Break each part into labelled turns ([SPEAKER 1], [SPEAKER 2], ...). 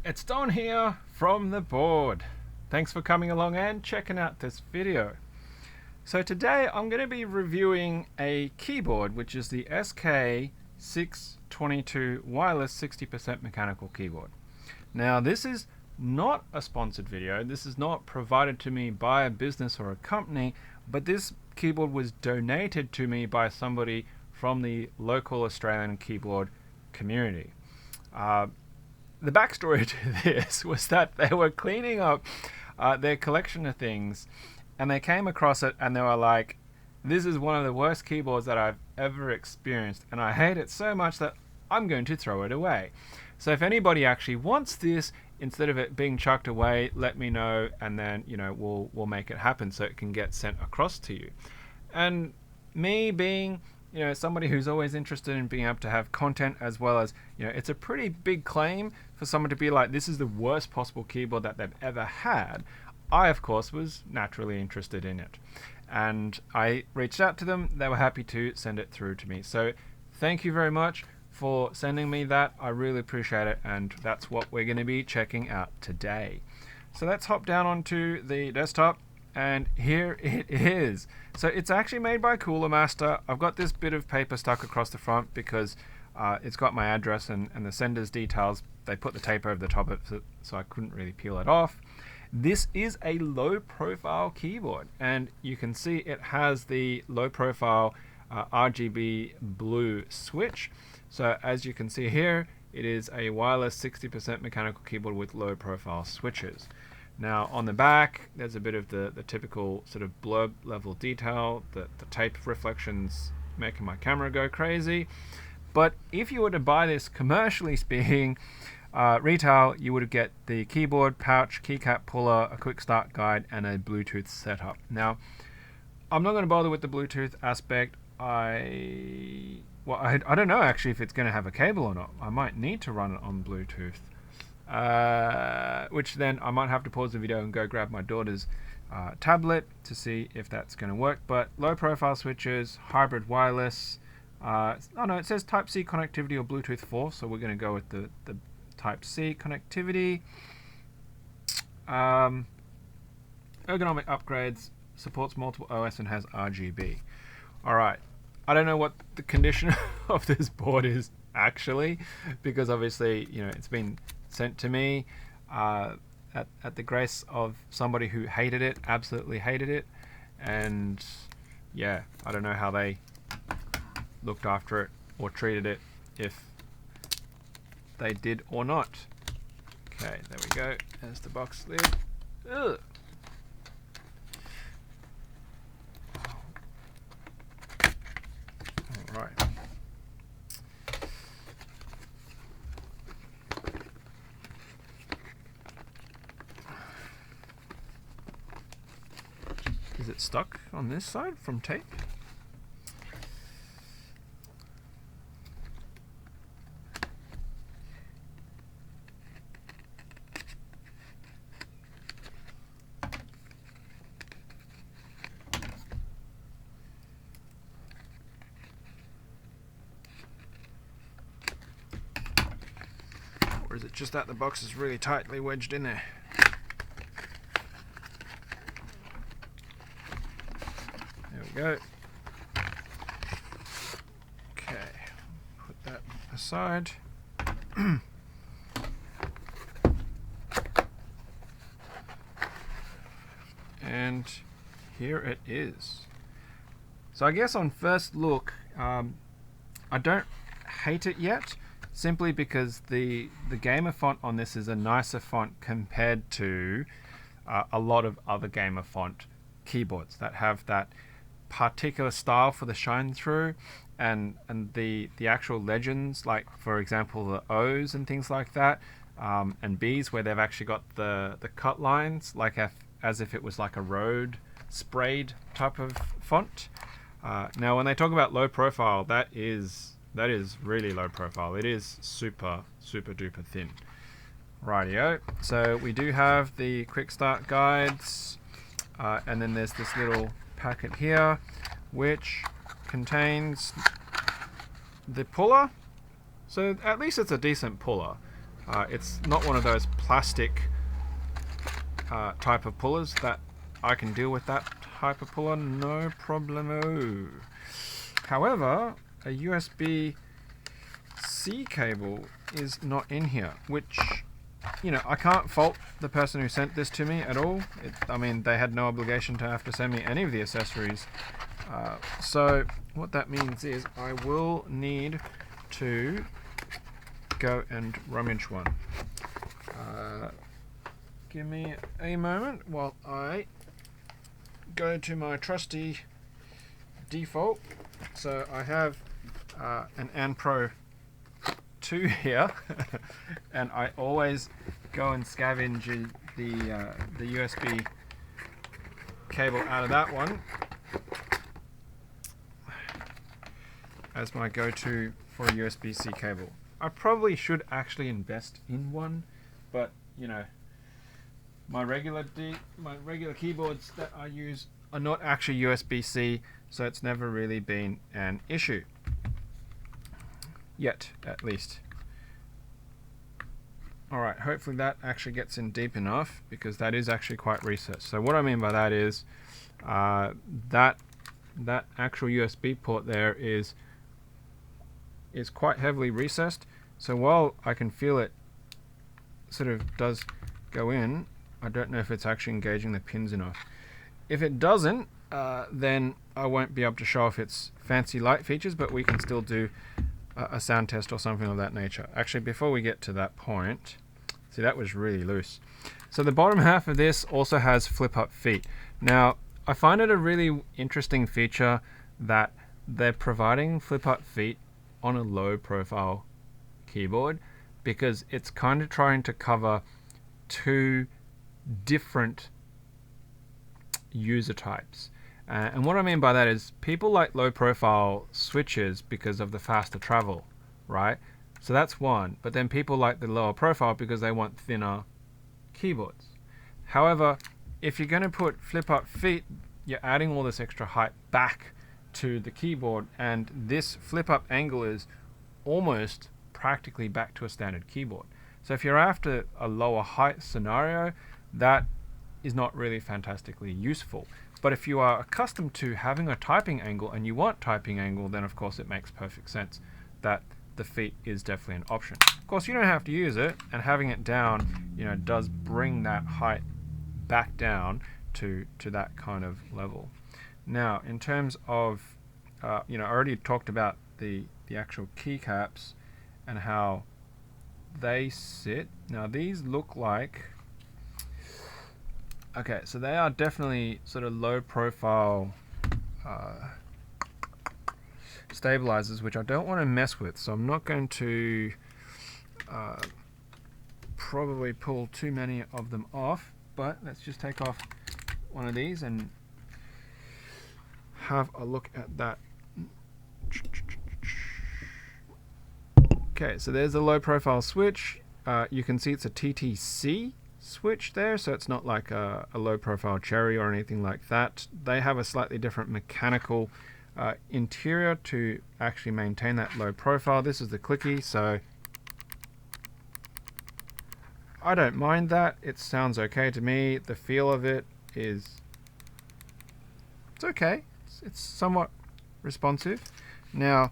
[SPEAKER 1] it's Don here from the board. Thanks for coming along and checking out this video. So today I'm going to be reviewing a keyboard, which is the SK622 wireless 60% mechanical keyboard. Now this is not a sponsored video. This is not provided to me by a business or a company, but this keyboard was donated to me by somebody from the local Australian keyboard community. The backstory to this was that they were cleaning up their collection of things and they came across it and they were like, this is one of the worst keyboards that I've ever experienced and I hate it so much that I'm going to throw it away. So if anybody actually wants this, instead of it being chucked away, let me know, and then we'll make it happen so it can get sent across to you. And me being somebody who's always interested in being able to have content, as well as it's a pretty big claim for someone to be like, this is the worst possible keyboard that they've ever had. I of course was naturally interested in it, and I reached out to them. They were happy to send it through to me, so thank you very much for sending me that. I really appreciate it, and that's what we're going to be checking out today. So let's hop down onto the desktop, and here it is. So it's actually made by Cooler Master. I've got this bit of paper stuck across the front because it's got my address and the sender's details. They put the tape over the top of it, so I couldn't really peel it off. This is a low profile keyboard, and you can see it has the low profile RGB blue switch. So as you can see here, it is a wireless 60% mechanical keyboard with low profile switches. Now on the back, there's a bit of the typical sort of blurb level detail, the tape reflections making my camera go crazy. But if you were to buy this commercially speaking, retail, you would get the keyboard, pouch, keycap puller, a quick start guide, and a Bluetooth setup. Now, I'm not going to bother with the Bluetooth aspect. I don't know actually if it's going to have a cable or not. I might need to run it on Bluetooth. Which then I might have to pause the video and go grab my daughter's tablet to see if that's going to work. But low profile switches, hybrid wireless. It says Type C connectivity or Bluetooth 4, so we're going to go with the Type C connectivity. Ergonomic upgrades, supports multiple OS and has RGB. Alright, I don't know what the condition of this board is actually, because obviously it's been sent to me at the grace of somebody who hated it, absolutely hated it, and yeah, I don't know how they looked after it or treated it, if they did or not. Okay, there we go. There's the box lid. Ugh. All right. Is it stuck on this side from tape? Or is it just that the box is really tightly wedged in there? There we go. Okay, put that aside. And here it is. So I guess on first look, I don't hate it yet, simply because the gamer font on this is a nicer font compared to a lot of other gamer font keyboards that have that particular style for the shine through, and the actual legends, like for example the O's and things like that, and B's where they've actually got the cut lines like as if it was like a road sprayed type of font. Now when they talk about low profile, that is really low profile. It is super duper thin. Rightio. So we do have the quick start guides, and then there's this little packet here which contains the puller. So at least it's a decent puller. It's not one of those plastic type of pullers that I can deal with that type of puller, no problemo. However, a USB-C cable is not in here, which, you know, I can't fault the person who sent this to me at all. I mean, they had no obligation to have to send me any of the accessories. So what that means is I will need to go and rummage one. Give me a moment while I go to my trusty default. So I have an AnPro 2 here, and I always go and scavenge the USB cable out of that one as my go-to for a USB-C cable. I probably should actually invest in one, but you know, my regular keyboards that I use are not actually USB-C, so it's never really been an issue. Yet, at least. Alright, hopefully that actually gets in deep enough, because that is actually quite recessed. So what I mean by that is that actual USB port there is quite heavily recessed. So while I can feel it sort of does go in, I don't know if it's actually engaging the pins enough. If it doesn't, then I won't be able to show off its fancy light features, but we can still do a sound test or something of that nature. Actually, before we get to that point, see, that was really loose. So the bottom half of this also has flip-up feet. Now, I find it a really interesting feature that they're providing flip-up feet on a low-profile keyboard, because it's kind of trying to cover two different user types. And what I mean by that is people like low-profile switches because of the faster travel, right? So that's one. But then people like the lower profile because they want thinner keyboards. However, if you're going to put flip-up feet, you're adding all this extra height back to the keyboard, and this flip-up angle is almost practically back to a standard keyboard. So if you're after a lower height scenario, that is not really fantastically useful. But if you are accustomed to having a typing angle and you want typing angle, then of course it makes perfect sense that the feet is definitely an option. Of course, you don't have to use it, and having it down, you know, does bring that height back down to that kind of level. Now, in terms of, you know, I already talked about the actual keycaps and how they sit. Now, these look like, okay, so they are definitely sort of low profile stabilizers, which I don't want to mess with, so I'm not going to probably pull too many of them off, but let's just take off one of these and have a look at that. Okay, so there's a low profile switch. You can see it's a TTC switch there, so it's not like a low profile cherry or anything like that. They have a slightly different mechanical interior to actually maintain that low profile. This is the clicky, so I don't mind that. It sounds okay to me. The feel of it is, it's okay. It's somewhat responsive. Now,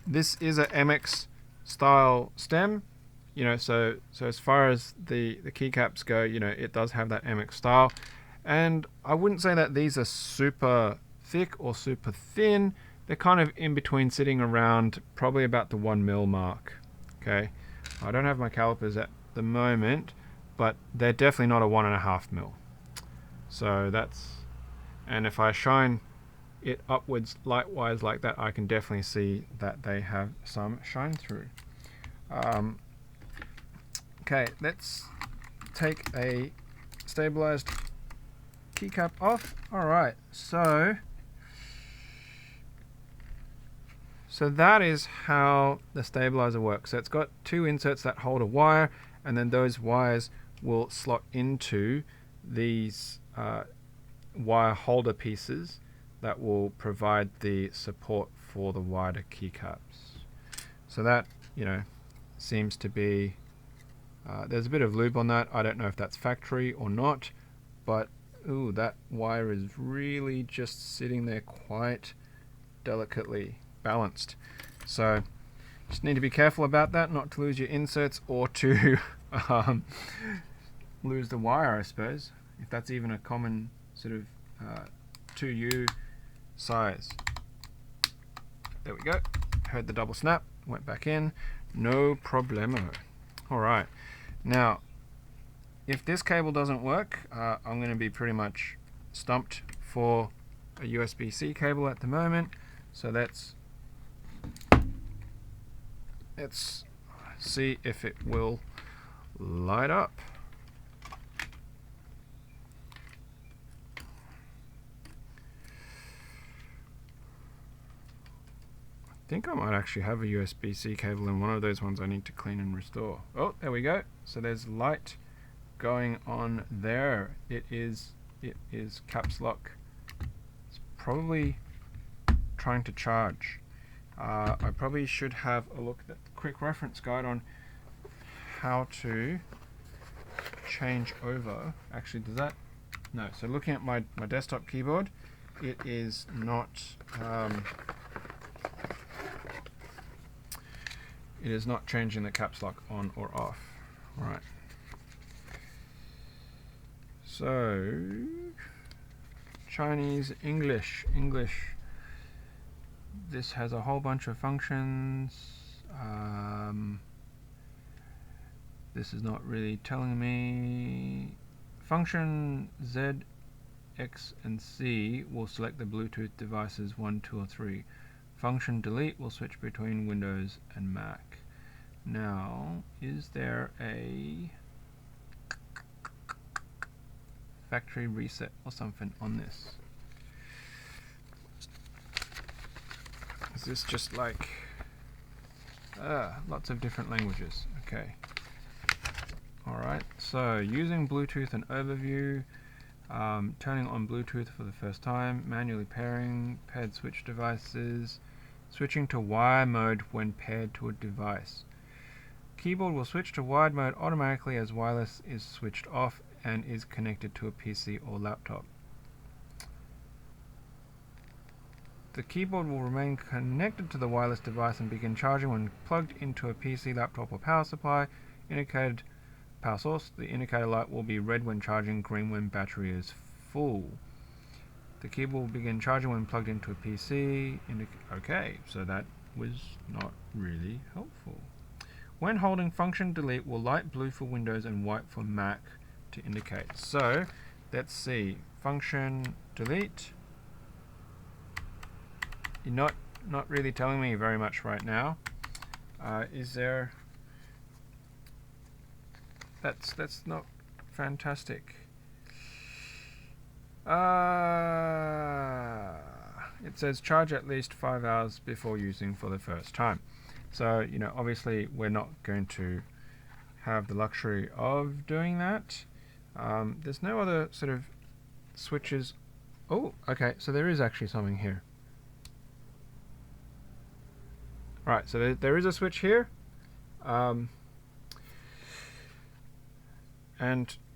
[SPEAKER 1] this is a MX style stem, you know, so as far as the keycaps go, you know, it does have that MX style, and I wouldn't say that these are super thick or super thin. They're kind of in between, sitting around probably about the 1 mil mark. Okay, I don't have my calipers at the moment, but they're definitely not a 1.5 mil. So that's, and if I shine it upwards lightwise like that, I can definitely see that they have some shine through. Okay, let's take a stabilized keycap off. Alright, so that is how the stabilizer works. So it's got two inserts that hold a wire, and then those wires will slot into these wire holder pieces that will provide the support for the wider keycaps. So that, you know, seems to be There's a bit of lube on that. I don't know if that's factory or not, but ooh, that wire is really just sitting there quite delicately balanced. So just need to be careful about that, not to lose your inserts or to lose the wire, I suppose, if that's even a common sort of 2U size. There we go. Heard the double snap, went back in, no problemo. Alright, now if this cable doesn't work, I'm going to be pretty much stumped for a USB-C cable at the moment. So let's see if it will light up. I think I might actually have a USB-C cable in one of those ones I need to clean and restore. Oh, there we go. So there's light going on there. It is caps lock. It's probably trying to charge. I probably should have a look at the quick reference guide on how to change over. Actually, does that? No. So looking at my desktop keyboard, it is not changing the caps lock on or off. Right. So Chinese, English. This has a whole bunch of functions. This is not really telling me. Function Z, X, and C will select the Bluetooth devices 1, 2, or 3. Function delete will switch between Windows and Mac. Now, is there a factory reset or something on this? Is this just like lots of different languages? Okay. Alright, so using Bluetooth and overview, turning on Bluetooth for the first time, manually pairing, paired switch devices, switching to wire mode when paired to a device. Keyboard will switch to wired mode automatically as wireless is switched off and is connected to a PC or laptop. The keyboard will remain connected to the wireless device and begin charging when plugged into a PC, laptop, or power supply. Indicated power source. The indicator light will be red when charging, green when battery is full. The keyboard will begin charging when plugged into a PC. Okay, so that was not really helpful. When holding function delete will light blue for Windows and white for Mac to indicate. So let's see. Function delete. You're not really telling me very much right now. Is there? That's not fantastic. It says charge at least 5 hours before using for the first time. So, you know, obviously we're not going to have the luxury of doing that. There's no other sort of switches. Oh, okay, so there is actually something here. Right, so there is a switch here. And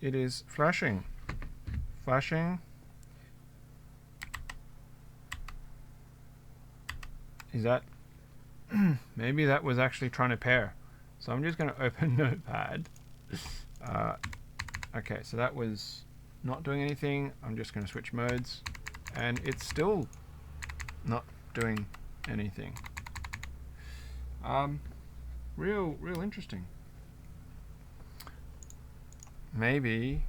[SPEAKER 1] it is flashing. Is that maybe that was actually trying to pair. So I'm just going to open Notepad. Okay, so that was not doing anything. I'm just going to switch modes, and it's still not doing anything. Real interesting. Maybe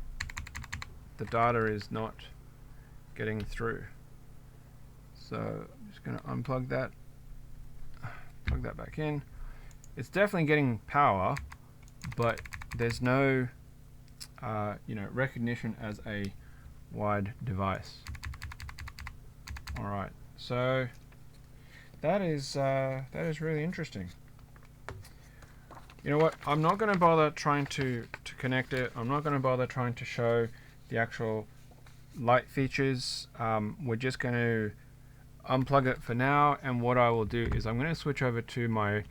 [SPEAKER 1] the data is not getting through. So I'm just going to unplug that, plug that back in. It's definitely getting power, but there's no recognition as a wired device. Alright, so that is really interesting. You know what? I'm not going to bother trying to connect it. I'm not going to bother trying to show the actual light features. We're just going to unplug it for now, and what I will do is I'm going to switch over to my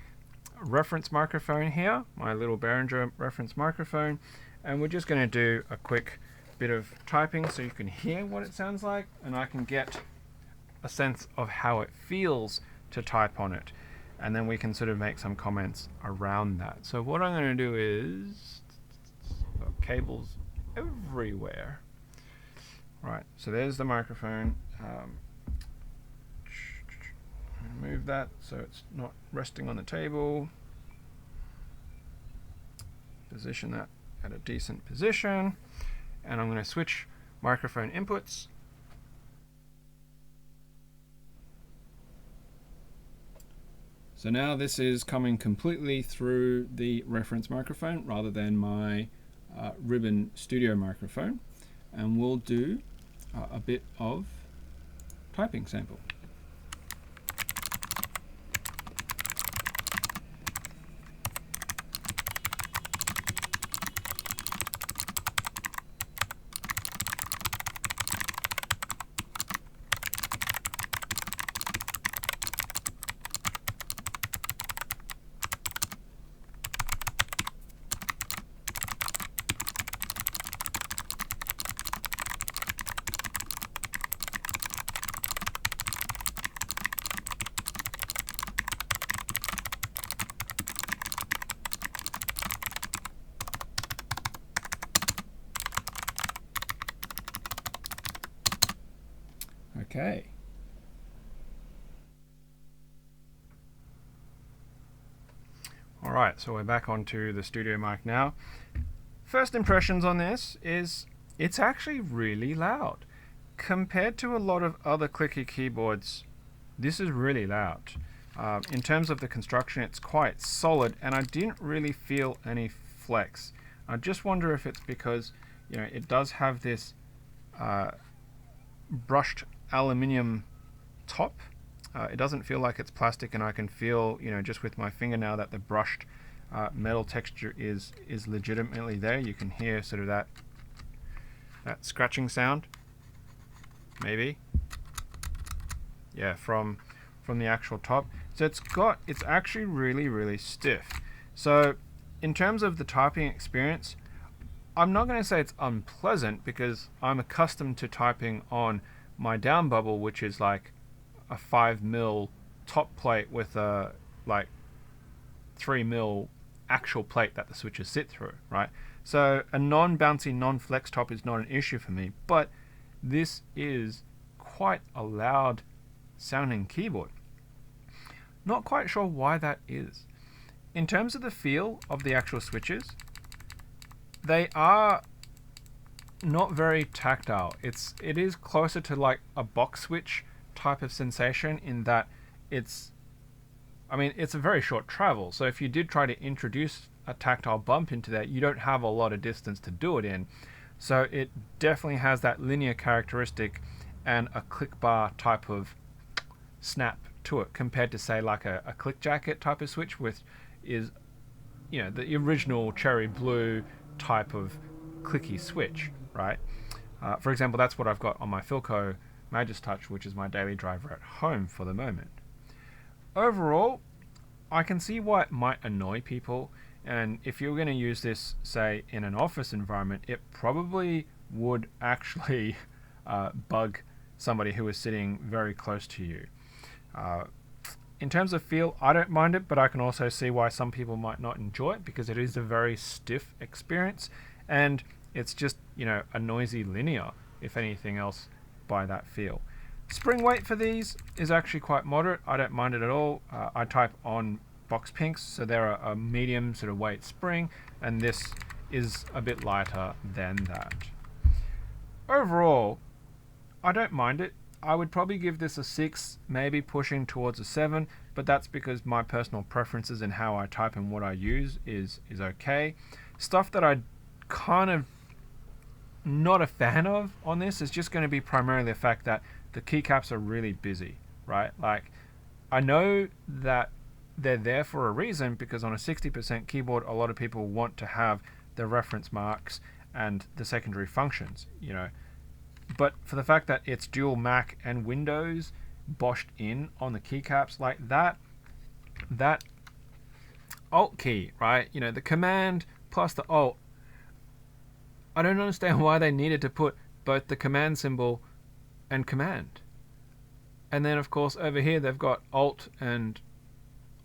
[SPEAKER 1] reference microphone here, my little Behringer reference microphone, and we're just going to do a quick bit of typing so you can hear what it sounds like, and I can get a sense of how it feels to type on it, and then we can sort of make some comments around that. So what I'm going to do is cables everywhere. Right, so there's the microphone. Move that so it's not resting on the table. Position that at a decent position, and I'm going to switch microphone inputs. So now this is coming completely through the reference microphone rather than my ribbon studio microphone, and we'll do a bit of typing sample. Okay. All right, so we're back onto the studio mic now. First impressions on this is it's actually really loud. Compared to a lot of other clicky keyboards, this is really loud. In terms of the construction, it's quite solid, and I didn't really feel any flex. I just wonder if it's because, you know, it does have this brushed aluminium top. It doesn't feel like it's plastic, and I can feel, you know, just with my finger now that the brushed metal texture is legitimately there. You can hear sort of that scratching sound, maybe. Yeah, from the actual top. So it's actually really stiff. So in terms of the typing experience, I'm not going to say it's unpleasant because I'm accustomed to typing on my down bubble, which is like a 5mm top plate with a like 3mm actual plate that the switches sit through, right? So a non-bouncy, non-flex top is not an issue for me, but this is quite a loud sounding keyboard. Not quite sure why that is. In terms of the feel of the actual switches, they are not very tactile. It is closer to like a box switch type of sensation in that it's a very short travel. So if you did try to introduce a tactile bump into that, you don't have a lot of distance to do it in. So it definitely has that linear characteristic and a click bar type of snap to it, compared to say like a click jacket type of switch, which is, you know, the original cherry blue type of clicky switch, right? For example, that's what I've got on my Philco Magis Touch, which is my daily driver at home for the moment. Overall, I can see why it might annoy people, and if you're going to use this, say, in an office environment, it probably would actually bug somebody who is sitting very close to you. In terms of feel, I don't mind it, but I can also see why some people might not enjoy it, because it is a very stiff experience, and it's just, you know, a noisy linear, if anything else, by that feel. Spring weight for these is actually quite moderate. I don't mind it at all. I type on box pinks, so they're a medium sort of weight spring, and this is a bit lighter than that. Overall, I don't mind it. I would probably give this a 6, maybe pushing towards a 7, but that's because my personal preferences and how I type and what I use is okay. Stuff that I kind of not a fan of on this is just going to be primarily the fact that the keycaps are really busy, right? Like, I know that they're there for a reason, because on a 60% keyboard, a lot of people want to have the reference marks and the secondary functions, you know. But for the fact that it's dual Mac and Windows boshed in on the keycaps like that Alt key, right? You know, the command plus the Alt. I don't understand why they needed to put both the command symbol and command. And then, of course, over here they've got Alt and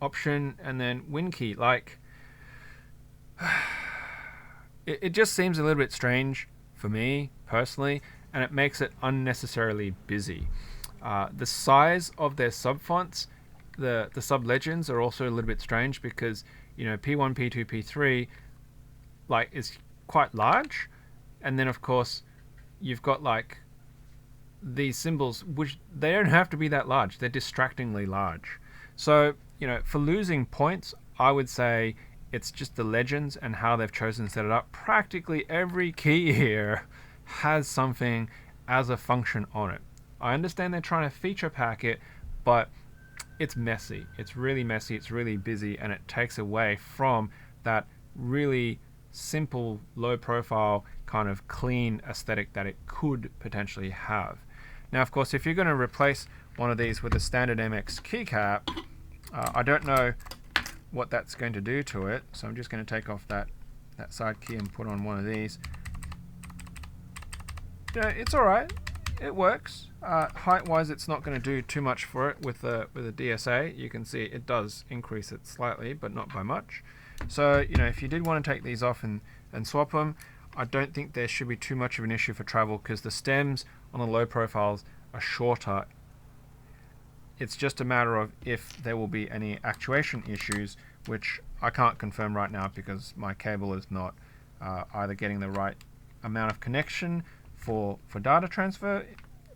[SPEAKER 1] Option and then Win key. Like, it just seems a little bit strange for me personally, and it makes it unnecessarily busy. The size of their subfonts, the sub-legends are also a little bit strange because, you know, P1, P2, P3 like is quite large, and then of course you've got like these symbols which they don't have to be that large. They're distractingly large. So, you know, for losing points, I would say it's just the legends and how they've chosen to set it up. Practically every key here has something as a function on it. I understand they're trying to feature pack it, but it's messy. It's really messy, it's really busy, and it takes away from that really simple, low profile, kind of clean aesthetic that it could potentially have. Now, of course, if you're going to replace one of these with a standard MX keycap, I don't know what that's going to do to it, so I'm just going to take off that side key and put on one of these. Yeah, it's alright. It works. Height-wise, it's not going to do too much for it with a DSA. You can see it does increase it slightly, but not by much. So, you know, if you did want to take these off and swap them, I don't think there should be too much of an issue for travel because the stems on the low profiles are shorter. It's just a matter of if there will be any actuation issues, which I can't confirm right now because my cable is not either getting the right amount of connection for data transfer,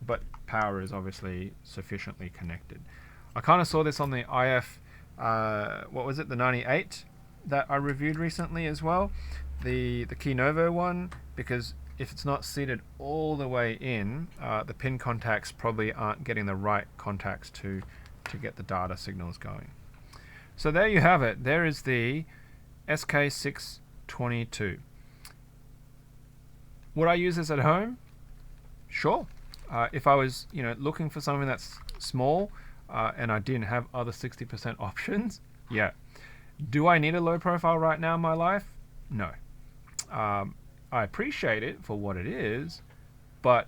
[SPEAKER 1] but power is obviously sufficiently connected. I kind of saw this on the IF, what was it, the 98 that I reviewed recently as well, the Keynovo one, because if it's not seated all the way in, the pin contacts probably aren't getting the right contacts to get the data signals going. So there you have it. There is the SK622. Would I use this at home? Sure. If I was, you know, looking for something that's small and I didn't have other 60% options, yeah. Do I need a low profile right now in my life? No. I appreciate it for what it is, but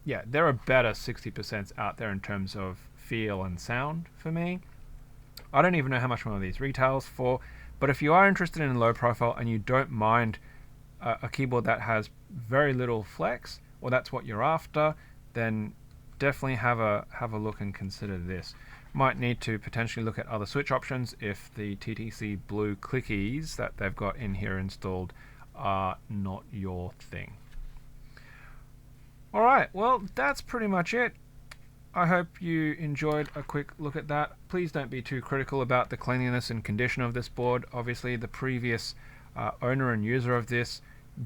[SPEAKER 1] yeah, there are better 60% out there in terms of feel and sound for me. I don't even know how much one of these retails for, but if you are interested in low profile and you don't mind a keyboard that has very little flex, or that's what you're after, then definitely have a look and consider this. Might need to potentially look at other switch options if the TTC blue clickies that they've got in here installed are not your thing. Alright, well, that's pretty much it. I hope you enjoyed a quick look at that. Please don't be too critical about the cleanliness and condition of this board. Obviously, the previous owner and user of this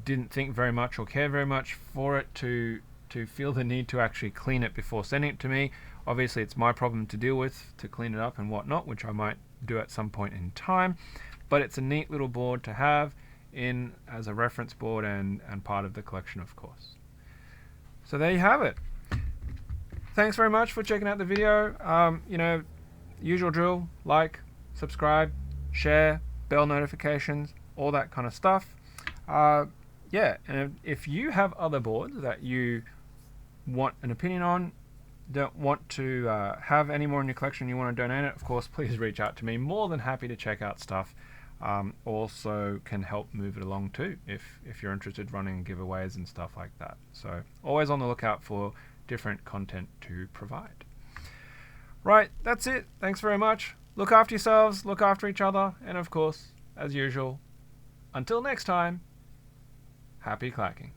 [SPEAKER 1] didn't think very much or care very much for it to feel the need to actually clean it before sending it to me. Obviously, it's my problem to deal with, to clean it up and whatnot, which I might do at some point in time. But it's a neat little board to have in as a reference board and part of the collection, of course. So there you have it. Thanks very much for checking out the video. You know, usual drill, like, subscribe, share, bell notifications, all that kind of stuff. Yeah, and if you have other boards that you want an opinion on, don't want to have any more in your collection, you want to donate it, of course, please reach out to me. More than happy to check out stuff. Also can help move it along too if you're interested in running giveaways and stuff like that. So always on the lookout for different content to provide. Right, that's it. Thanks very much. Look after yourselves, look after each other, and of course, as usual, until next time, happy clacking.